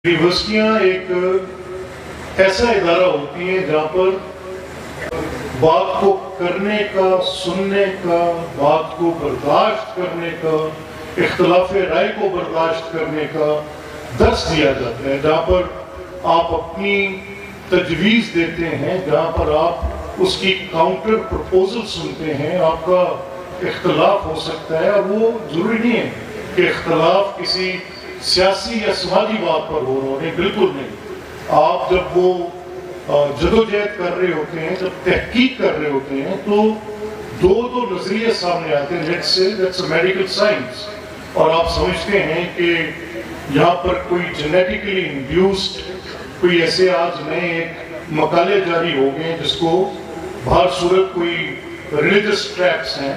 یونیورسٹیاں ایک ایسا ادارہ ہوتی ہیں جہاں پر بات کو کرنے کا، سننے کا، بات کو برداشت کرنے کا، اختلاف رائے کو برداشت کرنے کا درس دیا جاتا ہے، جہاں پر آپ اپنی تجویز دیتے ہیں، جہاں پر آپ اس کی کاؤنٹر پروپوزل سنتے ہیں۔ آپ کا اختلاف ہو سکتا ہے، اور وہ ضروری نہیں ہے کہ اختلاف کسی سیاسی یا سماجی بات پر ہو رہا ہے، بالکل نہیں۔ آپ جب وہ جدوجہد کر رہے ہوتے ہیں، جب تحقیق کر رہے ہوتے ہیں، تو دو نظریے سامنے آتے ہیں۔ Let's say that's a medical science, اور آپ سمجھتے ہیں کہ یہاں پر کوئی جینیٹیکلی انڈیوسڈ کوئی ایسے آج نئے ایک مقالے جاری ہو گئے جس کو بہر صورت کوئی ریلیجس ٹریپس ہیں۔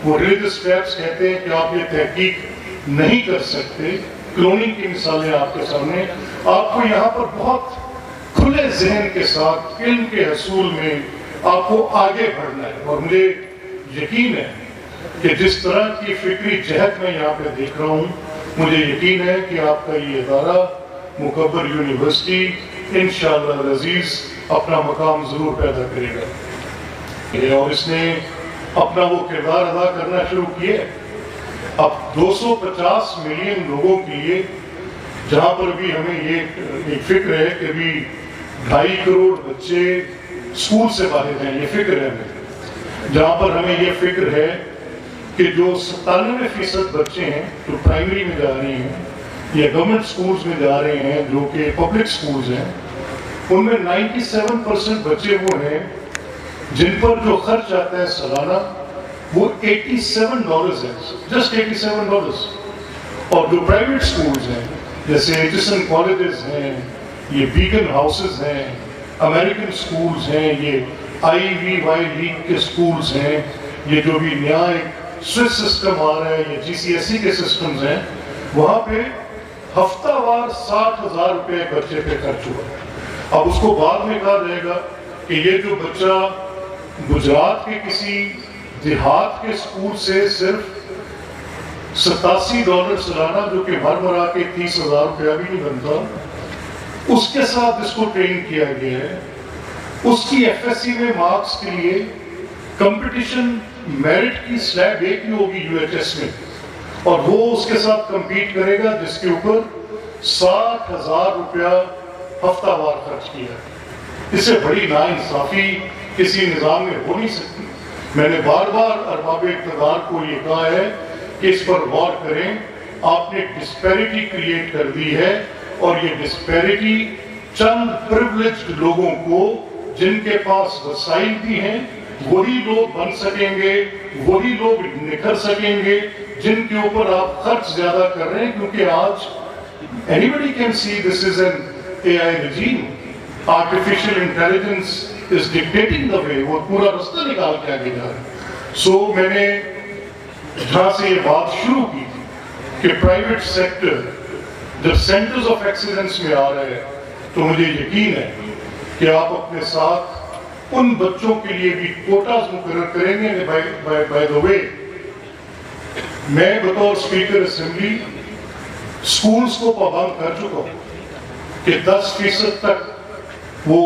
وہ ریلیجس ٹریپس کہتے ہیں کہ آپ یہ تحقیق نہیں کر سکتے۔ کلوننگ کی مثالیں آپ کے سامنے، آپ کو یہاں پر بہت کھلے ذہن کے ساتھ علم کے حصول میں آپ کو آگے بڑھنا ہے، اور مجھے یقین ہے کہ جس طرح کی فکری جہت میں یہاں پہ دیکھ رہا ہوں، مجھے یقین ہے کہ آپ کا یہ ادارہ مکبر یونیورسٹی انشاءاللہ العزیز اپنا مقام ضرور پیدا کرے گا، اور اس نے اپنا وہ کردار ادا کرنا شروع کیا ہے۔ اب 250 ملین لوگوں کے لیے، جہاں پر بھی ہمیں یہ ایک فکر ہے کہ بھی 2.5 کروڑ بچے اسکول سے باہر ہیں، یہ فکر ہے ہمیں، جہاں پر ہمیں یہ فکر ہے کہ جو 97% بچے ہیں جو پرائمری میں جا رہے ہیں یا گورنمنٹ سکولز میں جا رہے ہیں، جو کہ پبلک سکولز ہیں، ان میں 97% بچے وہ ہیں جن پر جو خرچ آتا ہے سالانہ وہ $87 ہے، جسٹ $87۔ اور جو پرائیویٹ سکولز ہیں جیسے ایجسن کالجز ہیں، یہ بیگن ہاؤسز ہیں، امریکن سکولز ہیں، یہ IVY لیگ کے سکولز ہیں، یہ جو بھی نیا ایک سوئس سسٹم آ رہا ہے، یہ GCSE کے سسٹمز ہیں، وہاں پہ ہفتہ وار $60,000 ایک بچے پہ خرچ ہوا۔ اب اس کو بعد میں کہا جائے گا کہ یہ جو بچہ گجرات کے کسی دیہات کے سکول سے صرف $87 سالانہ، جو کہ مرا کے $30,000 بھی نہیں بنتا، اس کے ساتھ اس کو ٹرین کیا گیا ہے۔ اس کی FSC میں مارکس کے لیے کمپٹیشن میرٹ کی سلیب ایک ہی ہوگی UHS میں، اور وہ اس کے ساتھ کمپیٹ کرے گا جس کے اوپر $60,000 ہفتہ وار خرچ کیا ہے۔ اس سے بڑی ناانصافی کسی نظام میں ہو نہیں سکتی۔ میں نے بار بار ارباب اقتدار کو یہ کہا ہے کہ اس پر غور کریں۔ آپ نے ڈسپیرٹی کریٹ کر دی ہے، اور یہ ڈسپیرٹی چند پریولیجڈ لوگوں کو، جن کے پاس وسائل بھی ہیں، وہی لوگ بن سکیں گے، وہی لوگ نکھر سکیں گے جن کے اوپر آپ خرچ زیادہ کر رہے ہیں، کیونکہ آج anybody can see this is an AI regime. Artificial intelligence is dictating the way. وہ پورا رستہ نکال کے آگے جا رہے ہیں۔ سو میں نے جہاں سے یہ بات شروع کی تھی کہ پرائیویٹ سیکٹر جب سینٹرز آف ایکسیلنس میں آ رہے ہیں، تو مجھے یقین ہے کہ آپ اپنے ساتھ ان بچوں کے لیے بھی کوٹاز مقرر کریں گے۔ بائی دا وے، میں بطور اسپیکر اسمبلی سکولز کو پابند کر چکا ہوں کہ 10% تک وہ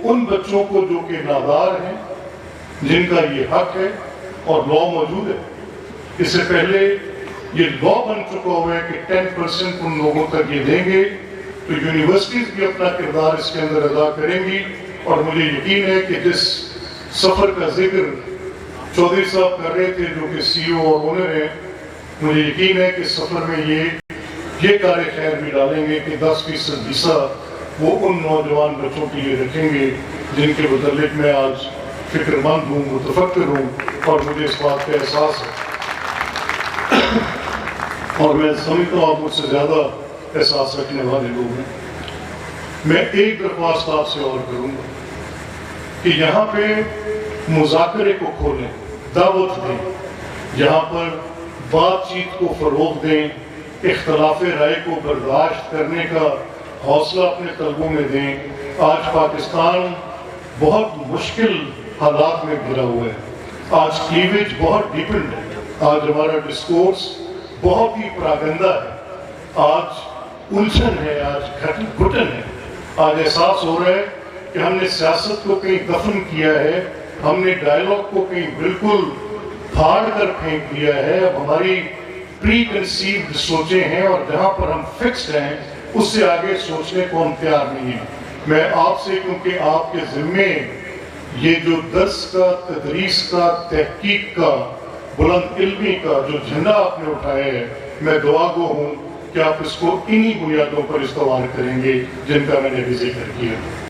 ان بچوں کو جو کہ نادار ہیں، جن کا یہ حق ہے اور لا موجود ہے۔ اس سے پہلے یہ لا بن چکا ہوا ہے کہ 10% ان لوگوں تک یہ دیں گے، تو یونیورسٹیز بھی اپنا کردار اس کے اندر ادا کریں گی۔ اور مجھے یقین ہے کہ جس سفر کا ذکر چودھری صاحب کر رہے تھے، جو کہ CEO اور اونر ہیں، مجھے یقین ہے کہ سفر میں یہ کار خیر بھی ڈالیں گے کہ 10% حصہ وہ ان نوجوان بچوں کے لیے رکھیں گے جن کے متعلق میں آج فکر مند ہوں، متفکر ہوں، اور مجھے اس بات کا احساس ہے، اور میں سمجھتا ہوں آپ مجھ سے زیادہ احساس رکھنے والے لوگ ہیں۔ میں ایک درخواست آپ سے اور کروں گا کہ یہاں پہ مذاکرے کو کھولیں، دعوت دیں، یہاں پر بات چیت کو فروغ دیں، اختلاف رائے کو برداشت کرنے کا حوصلہ اپنے طلبوں میں دیں۔ آج پاکستان بہت مشکل حالات میں گھرا ہوا ہے، آج کلیویج بہت ڈیپنڈ ہے، آج ہمارا ڈسکورس بہت ہی پراگندہ ہے، آج الجھن ہے، آج گھٹن ہے، آج احساس ہو رہا ہے کہ ہم نے سیاست کو کہیں دفن کیا ہے، ہم نے ڈائیلاگ کو کہیں بالکل پھاڑ کر پھینک دیا ہے۔ اب ہماری پری کنسیوڈ سوچیں ہیں اور جہاں پر ہم فکسڈ ہیں اس سے آگے سوچنے کو ہم تیار نہیں ہیں۔ میں آپ سے، کیونکہ آپ کے ذمے یہ جو درس کا، تدریس کا، تحقیق کا، بلند علمی کا جو جھنڈا آپ نے اٹھایا ہے، میں دعا گو ہوں کہ آپ اس کو انہی بنیادوں پر استوار کریں گے جن کا میں نے بھی ذکر کیا۔